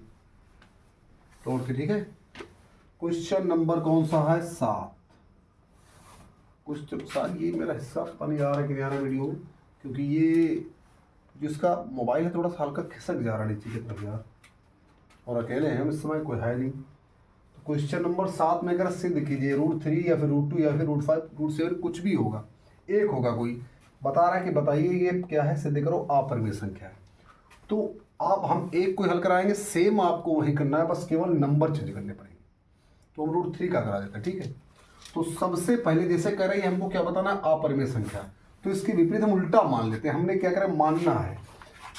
तोड़ के, ठीक है। क्वेश्चन नंबर कौन सा है, 7। क्वेश्चन सार ये मेरा हिस्सा पता नहीं आ रहा है कि नहीं आ रहा वीडियो में, क्योंकि ये जिसका मोबाइल है थोड़ा सा हल्का खिसक जा रहा है नीचे की तरफ यार, और अकेले हैं हम इस समय, कोई है नहीं। तो क्वेश्चन नंबर 7 में अगर सिद्ध कीजिए, √3 या फिर √2 या फिर √5 √7 कुछ भी होगा, एक होगा कोई, बता रहा है कि बताइए ये क्या है, सिद्ध करो अपरिमेय संख्या है। तो आप हम एक कोई हल कराएंगे, सेम आपको वही करना है, बस केवल नंबर चेंज करने पड़ेंगे। तो हम √3 का करा देते हैं, ठीक है। तो सबसे पहले जैसे कह रहे हैं हमको क्या बताना है, अपरिमेय संख्या, तो इसके विपरीत हम उल्टा मान लेते हैं। हमने क्या करें, मानना है,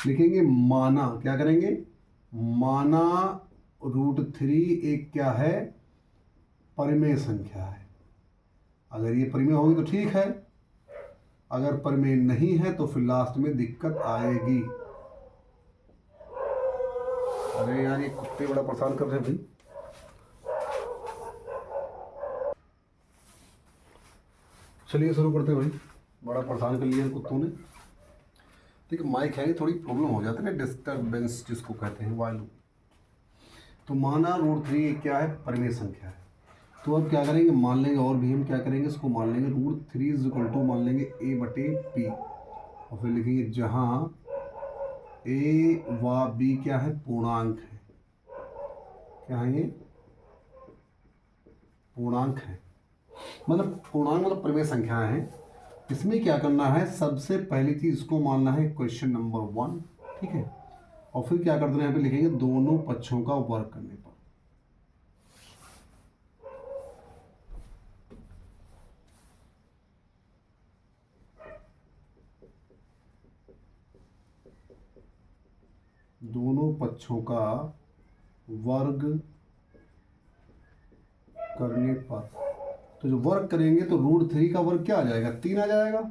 लिखेंगे माना, क्या करेंगे, माना √3 एक क्या है, परिमेय संख्या है। अगर ये परिमेय होगी तो ठीक है, अगर परिमेय नहीं है तो फिर लास्ट में दिक्कत आएगी। अरे यार ये कुत्ते बड़ा परेशान कर रहे हैं भाई। चलिए शुरू करते हैं भाई, बड़ा परेशान कर लिया कुत्तों ने। देखिए माइक है, थोड़ी प्रॉब्लम हो जाती है ना, डिस्टर्बेंस जिसको कहते हैं, वायु। तो माना √3 क्या है, परिमेय संख्या है। तो अब क्या करेंगे, मान लेंगे, और भी हम क्या करेंगे, इसको मान लेंगे √3 = मान लेंगे a/p, और फिर लिखेंगे जहाँ a व b क्या है, पूर्णांक है। क्या है ये, पूर्णांक है, मतलब पूर्णांक मतलब परिमेय संख्या है। इसमें क्या करना है, सबसे पहली चीज इसको मानना है क्वेश्चन नंबर 1, ठीक है। और फिर क्या कर देना है, यहाँ पे लिखेंगे दोनों पक्षों का वर्ग करने पर। दोनों पक्षों का वर्ग करने पर, तो जो वर्ग करेंगे तो √3 का वर्ग क्या आ जाएगा, 3 आ जाएगा,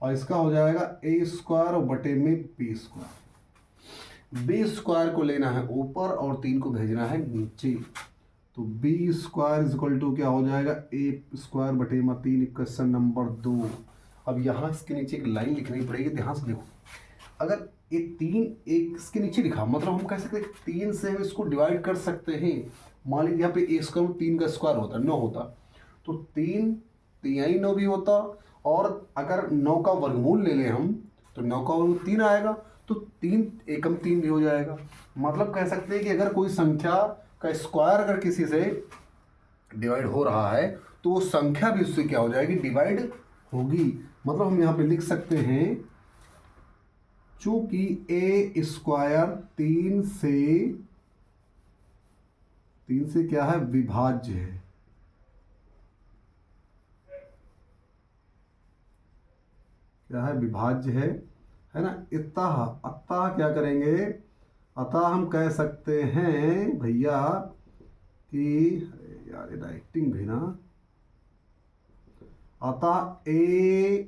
और इसका हो जाएगा a² और बटे में b²। b² को लेना है ऊपर और 3 को भेजना है नीचे, तो b² = क्या हो जाएगा, a² बटे में 3, क्वेश्चन नंबर 2। अब यहाँ इसके नीचे एक लाइन लिखनी पड़ेगी, ध्यान से देखो। अगर ये 3 एक इसके नीचे लिखा, मतलब हम कह सकते हैं 3 से हम इसको डिवाइड कर सकते हैं। मान लीजिए यहाँ पे a² 3 का स्क्वायर होता, 9 होता, तो 3 3 9 भी होता, और अगर 9 का वर्गमूल ले लें हम, तो 9 का वर्गमूल 3 आएगा, तो 3 एकम 3 भी हो जाएगा। मतलब कह सकते हैं कि अगर कोई संख्या का स्क्वायर अगर किसी से डिवाइड हो रहा है, तो वो संख्या भी उससे क्या हो जाएगी, डिवाइड होगी। मतलब हम यहाँ पे लिख सकते हैं, चूंकि a² 3 से क्या है, विभाज्य है। क्या है, विभाज्य है ना। अतः क्या करेंगे, अतः हम कह सकते हैं भैया कि, यार राइटिंग भी ना, अतः a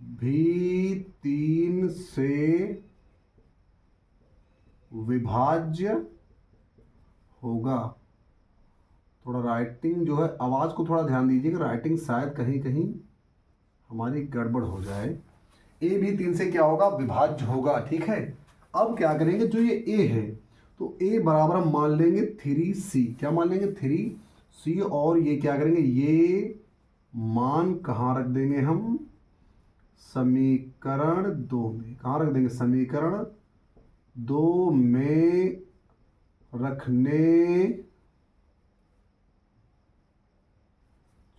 भी 3 से विभाज्य होगा। थोड़ा राइटिंग जो है, आवाज़ को थोड़ा ध्यान दीजिएगा, राइटिंग शायद कहीं कहीं हमारी गड़बड़ हो जाए। a भी 3 से क्या होगा, विभाज्य होगा, ठीक है। अब क्या करेंगे, जो ये a है, तो a बराबर हम मान लेंगे 3c। क्या मान लेंगे, 3c, और ये क्या करेंगे, ये मान कहाँ रख देंगे हम, समीकरण 2 में। कहाँ रख देंगे, समीकरण 2 में रखने,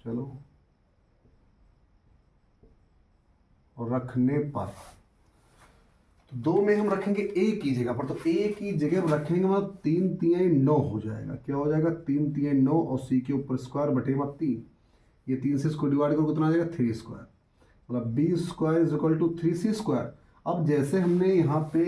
चलो रखने पर, तो 2 में हम रखेंगे ए की जगह पर, तो ए की जगह पर रखेंगे मतलब 3 3 9 हो जाएगा। क्या हो जाएगा? 3 3 9 और सी के ऊपर स्क्वायर बटे में 3, ये 3 से इसको डिवाइड करो कितना आ जाएगा? 3 स्क्वायर, मतलब B square is equal to 3c square. अब जैसे हमने यहाँ पे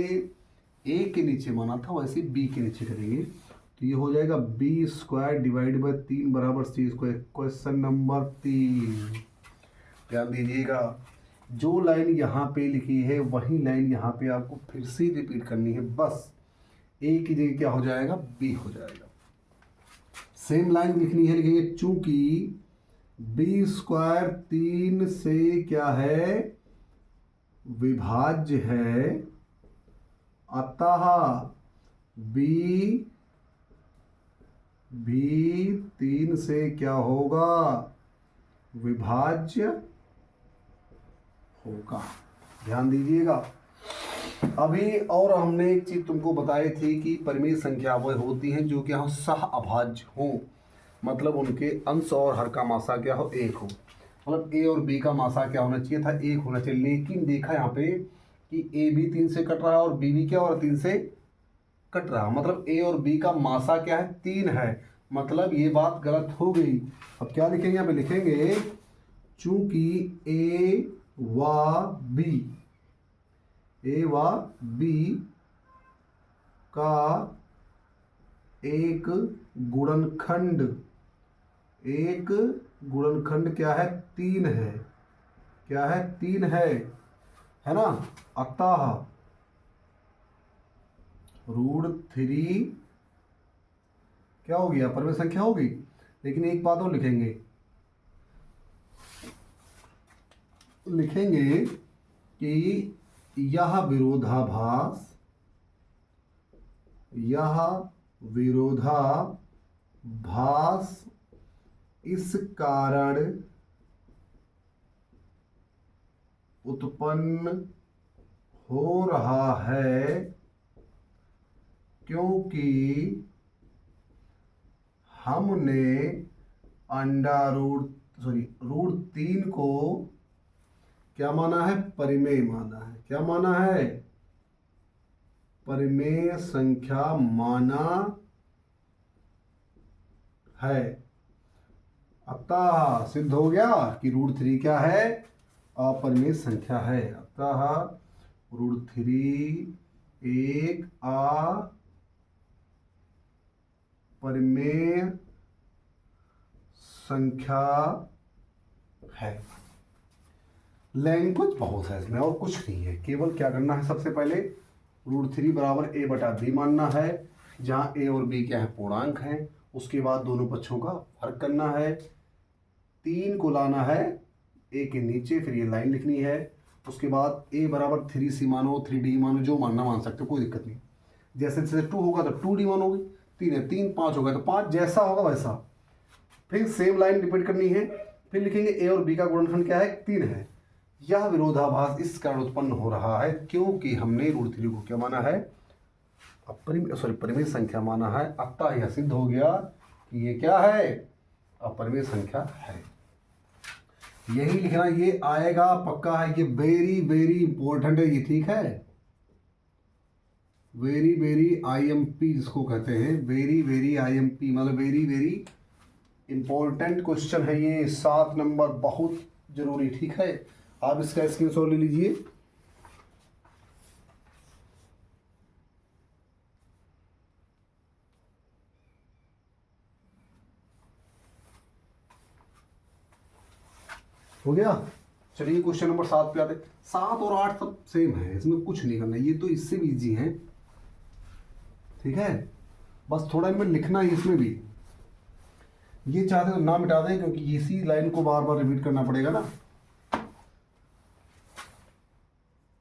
ए के नीचे माना था वैसे बी के नीचे करेंगे, तो ये हो जाएगा बी स्क्वायर डिवाइड बाई 3 बराबर सी स्क्वायर। क्वेश्चन नंबर 3, ध्यान दीजिएगा, जो लाइन यहाँ पे लिखी है वही लाइन यहाँ पे आपको फिर से रिपीट करनी है, बस ए की जगह क्या हो जाएगा? बी हो जाएगा। सेम लाइन लिखनी है, लिखेंगे चूंकि बी स्क्वायर 3 से क्या है? विभाज्य है, अतः बी भी 3 से क्या होगा? विभाज्य होगा। ध्यान दीजिएगा। अभी और हमने एक चीज तुमको बताई थी कि परिमेय संख्या वह होती हैं जो क्या हो? सह अभाज्य हो, मतलब उनके अंश और हर का मासा क्या हो? 1 हो। मतलब ए और बी का मासा क्या होना चाहिए था? 1 होना चाहिए। लेकिन देखा यहाँ पे कि ए भी 3 से कट रहा है और बी भी क्या और 3 से कट रहा, मतलब ए और बी का मासा क्या है? 3 है, मतलब ये बात गलत हो गई। अब क्या लिखेंगे? यहाँ पे लिखेंगे चूंकि ए व बी का एक गुणनखंड क्या है? 3 है। क्या है? 3 है ना? अतः √3 क्या हो गया? परिमेय संख्या हो गई। लेकिन एक बात और लिखेंगे कि यह विरोधाभास इस कारण उत्पन्न हो रहा है क्योंकि हमने √3 को क्या माना है? परिमेय माना है। क्या माना है? परिमेय संख्या माना है। अतः सिद्ध हो गया कि √3 क्या है? अपरिमेय संख्या है। अतः √3 एक अपरिमेय संख्या है। लैंग्वेज बहुत है इसमें और कुछ नहीं है, केवल क्या करना है? सबसे पहले √3 बराबर ए बटा बी मानना है, जहाँ ए और बी क्या है? पूर्णांक हैं। उसके बाद दोनों पक्षों का फर्क करना है, 3 को लाना है ए के नीचे, फिर ये लाइन लिखनी है। उसके बाद ए बराबर 3c मानो, 3d मानो, जो मानना मान सकते हो, कोई दिक्कत नहीं। जैसे जैसे 2 होगा तो 2d मानोगे, 3 है 3, 5 होगा तो 5, जैसा होगा वैसा। फिर सेम लाइन रिपीट करनी है, फिर लिखेंगे ए और बी का गुणनखंड क्या है? 3 है। यह विरोधाभास इस कारण उत्पन्न हो रहा है क्योंकि हमने √3 को क्या माना है? परिमेय संख्या माना है। अतः यह सिद्ध हो गया कि ये क्या है? अपरिमेय संख्या है। यही लिखना, ये आएगा पक्का है, ये वेरी वेरी इंपॉर्टेंट है ये, ठीक है? वेरी वेरी IMP जिसको कहते हैं, वेरी वेरी IMP मतलब वेरी वेरी इंपॉर्टेंट क्वेश्चन है ये। 7 नंबर बहुत जरूरी, ठीक है? आप इसका स्क्रीनशॉट ले लीजिए। हो गया? चलिए क्वेश्चन नंबर 7 पे आते। 7 और 8 सब सेम है, इसमें कुछ नहीं करना, ये तो इससे भी इजी है, ठीक है? बस थोड़ा इनमें लिखना है इसमें भी। ये चाहते तो ना मिटा दें क्योंकि इसी लाइन को बार बार रिपीट करना पड़ेगा ना।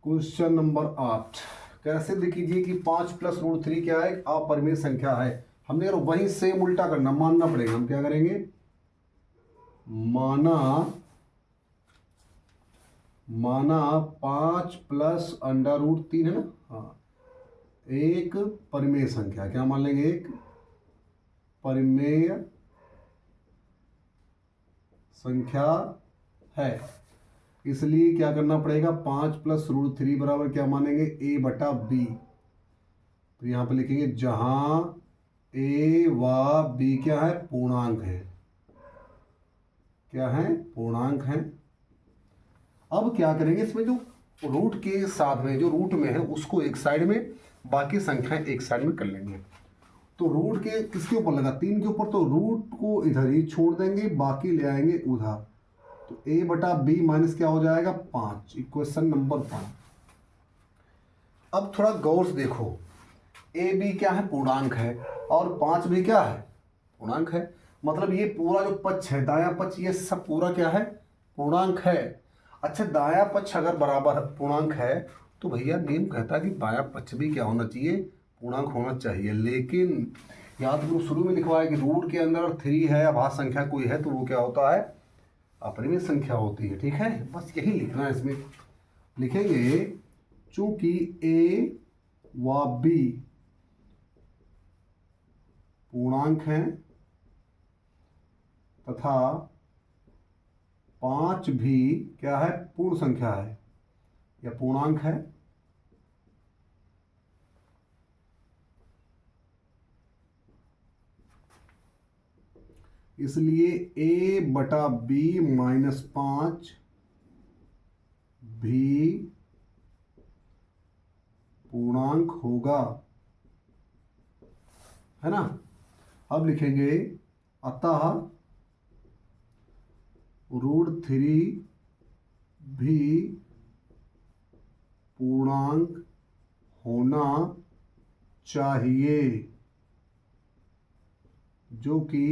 क्वेश्चन नंबर 8 कैसे लिखिए कि 5 + √3 क्या है? अपरिमेय संख्या है। हमने अगर वहीं सेम उल्टा करना, मानना पड़ेगा। हम क्या करेंगे? माना 5 + √3 है ना? हाँ, एक परिमेय संख्या। क्या मान लेंगे? एक परिमेय संख्या है। इसलिए क्या करना पड़ेगा, 5 प्लस रूट 3 बराबर क्या मानेंगे, a बटा b। तो यहाँ पे लिखेंगे जहां a व b क्या है, पूर्णांक है। क्या है, पूर्णांक है। अब क्या करेंगे, इसमें जो रूट के साथ में जो रूट में है उसको एक साइड में, बाकी संख्याएं एक साइड में कर लेंगे। तो रूट के किसके ऊपर लगा, 3 के ऊपर, तो रूट को इधर ही छोड़ देंगे, बाकी ले आएंगे उधर। तो a बटा b माइनस क्या हो जाएगा, 5। Equation number 5। अब थोड़ा गौर से देखो, a b क्या है, पूर्णांक है, और 5 भी क्या है, पूर्णांक है। मतलब ये पूरा जो पक्ष है, दायां पक्ष, ये सब पूरा क्या है, पूर्णांक है। अच्छा, दायां पक्ष अगर बराबर पूर्णांक है तो भैया नियम कहता है कि बायां पक्ष भी क्या होना चाहिए, पूर्णांक होना चाहिए। लेकिन याद करो, शुरू में लिखवाया कि रूट के अंदर 3 है, अभाज्य संख्या कोई है, तो वो क्या होता है, अपरिमेय संख्या होती है। ठीक है, बस यही लिखना है। इसमें लिखेंगे चूंकि a व b पूर्णांक हैं तथा 5 भी क्या है, पूर्ण संख्या है या पूर्णांक है, इसलिए a बटा b माइनस 5 भी पूर्णांक होगा, है ना। अब लिखेंगे अतः रूट 3 भी पूर्णांक होना चाहिए, जो कि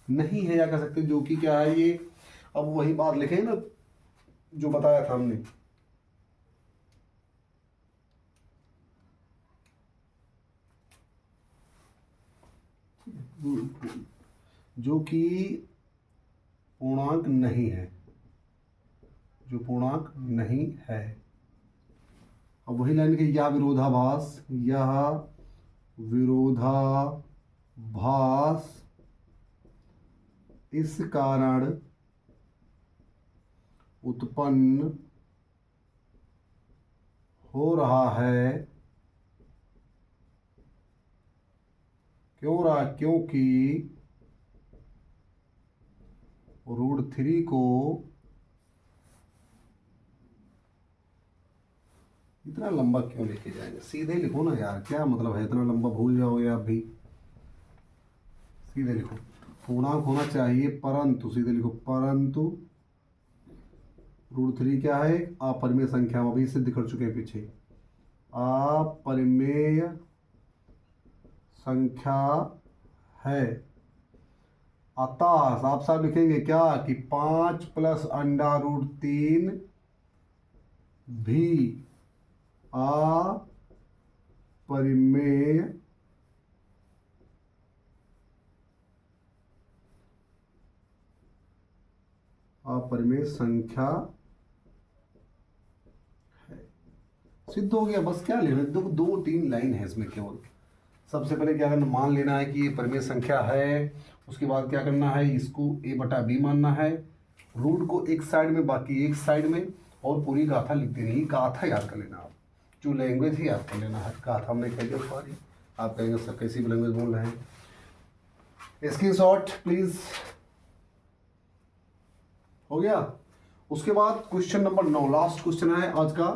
नहीं है, या कह सकते जो कि क्या है ये। अब वही बात लिखेंगे ना जो बताया था हमने, जो कि पूर्णांक नहीं है, जो पूर्णांक नहीं है। अब वही लाइन के, यह विरोधाभास, यह विरोधाभास इस कारण उत्पन्न हो रहा है, क्योंकि रूट 3 को इतना लंबा क्यों लेके जाएंगे, सीधे लिखो ना यार, क्या मतलब है इतना लंबा, भूल जाओगे आप भी। सीधे लिखो, पूर्णांक होना चाहिए, परंतु सीधे लिखो, परंतु रूट 3 क्या है, अपरिमेय संख्या, हम अभी सिद्ध कर चुके हैं पीछे, अपरिमेय संख्या है। अतः साफ साफ लिखेंगे क्या कि 5 प्लस अंडा रूट 3 भी अपरिमेय संख्या है। सिद्ध हो गया, बस क्या लेना, देखो 2-3 लाइन है इसमें केवल। सबसे पहले क्या करना, मान लेना है कि ये परिमेय संख्या है। उसके बाद क्या करना है, इसको a बटा b मानना है, रूट को एक साइड में बाकी एक साइड में, और पूरी गाथा लिख देनी। गाथा याद कर लेना, आप जो लैंग्वेज ही याद कर लेना है। गाथा हमने कह दिया, सॉरी आप कहेंगे सर कैसी भी लैंग्वेज बोल रहे हैं। स्क्रीनशॉट प्लीज, हो गया। उसके बाद क्वेश्चन नंबर 9, लास्ट क्वेश्चन है आज का।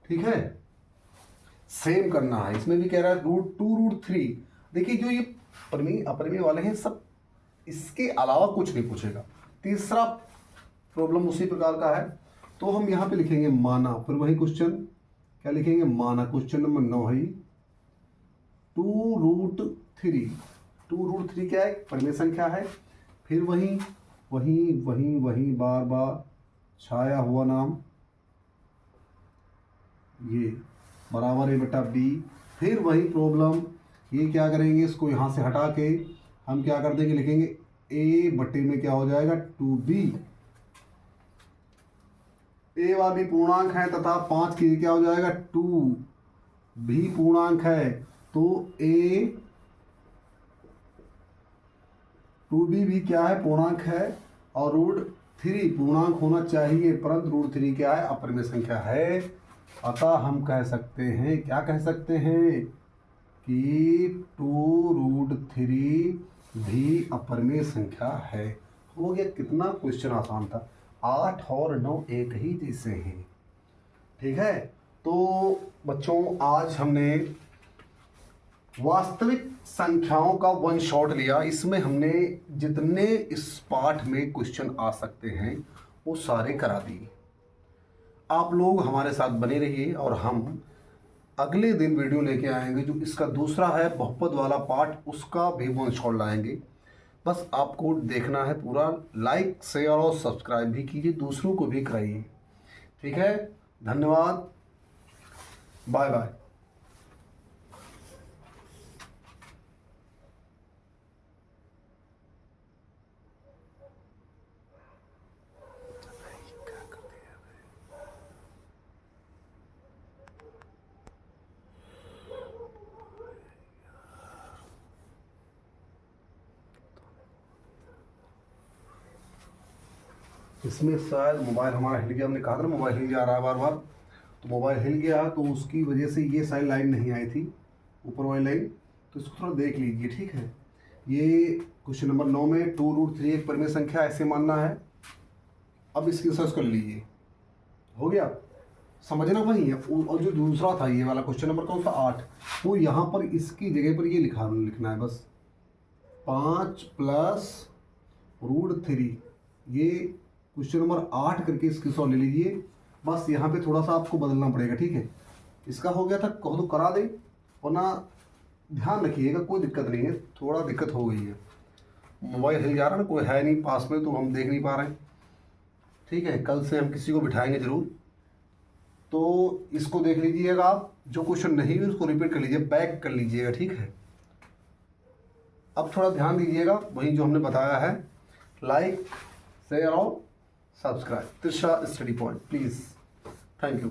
ठीक है, सेम करना है, इसमें भी कह रहा है रूट 2 रूट 3। देखिए जो ये परिमेय अपरिमेय वाले हैं सब, इसके अलावा कुछ नहीं पूछेगा। तीसरा प्रॉब्लम उसी प्रकार का है, तो हम यहाँ पे लिखेंगे माना, फिर वही क्वेश्चन क्या लिखेंगे, माना। क्वेश्चन नंबर 9 है 2 रूट 3। 2 रूट 3 क्या है, परिमेय संख्या है। फिर वही वही वही वही बार बार छाया हुआ नाम, ये बराबर a बटा b। फिर वही प्रॉब्लम, ये क्या करेंगे, इसको यहाँ से हटा के हम क्या कर देंगे, लिखेंगे a बटे में क्या हो जाएगा 2b। a व b पूर्णांक है तथा 5 की क्या हो जाएगा 2 भी पूर्णांक है, तो a 2b भी क्या है, पूर्णांक है, और √3 पूर्णांक होना चाहिए, परंतु √3 क्या है, अपरिमेय संख्या है। अतः हम कह सकते हैं, क्या कह सकते हैं कि 2√3 भी अपरिमेय संख्या है। हो गया। कितना क्वेश्चन आसान था। 8 और 9 एक ही जैसे हैं। ठीक है, तो बच्चों आज हमने वास्तविक संख्याओं का वन शॉट लिया। इसमें हमने जितने इस पाठ में क्वेश्चन आ सकते हैं वो सारे करा दिए। आप लोग हमारे साथ बने रहिए और हम अगले दिन वीडियो लेके आएंगे जो इसका दूसरा है बहुपद वाला पार्ट, उसका भी वन शॉट लाएंगे। बस आपको देखना है पूरा। लाइक शेयर और सब्सक्राइब भी कीजिए, दूसरों को भी कराइए। ठीक है, धन्यवाद, बाय बाय। इसमें शायद मोबाइल हमारा हिल गया। हमने कहा था ना मोबाइल हिल जा रहा है बार बार, तो मोबाइल हिल गया तो उसकी वजह से ये सारी लाइन नहीं आई थी, ऊपर वाली लाइन, तो इसको थोड़ा देख लीजिए। ठीक है, ये क्वेश्चन नंबर 9 में 2√3 एक परिमेय संख्या ऐसे मानना है। अब इसकी सर्च कर लीजिए, हो गया। समझना वही है। और जो दूसरा था ये वाला क्वेश्चन नंबर कौन सा 8, वो यहाँ पर इसकी जगह पर ये लिखना है बस 5 + √3। ये क्वेश्चन नंबर 8 करके इसकी सॉल्व ले लीजिए। बस यहाँ पे थोड़ा सा आपको बदलना पड़ेगा। ठीक है, इसका हो गया था, कहो तो करा दे, वरना ध्यान रखिएगा, कोई दिक्कत नहीं है। थोड़ा दिक्कत हो गई है, मोबाइल हिल जा रहा है ना, कोई है नहीं पास में तो हम देख नहीं पा रहे हैं। ठीक है, कल से हम किसी को बिठाएंगे ज़रूर, तो इसको देख लीजिएगा आप। जो क्वेश्चन नहीं है उसको रिपीट कर लीजिए, बैक कर लीजिएगा। ठीक है, अब थोड़ा ध्यान दीजिएगा, वही जो हमने बताया है, लाइक शेयर और subscribe. Trisha study point please. Thank you.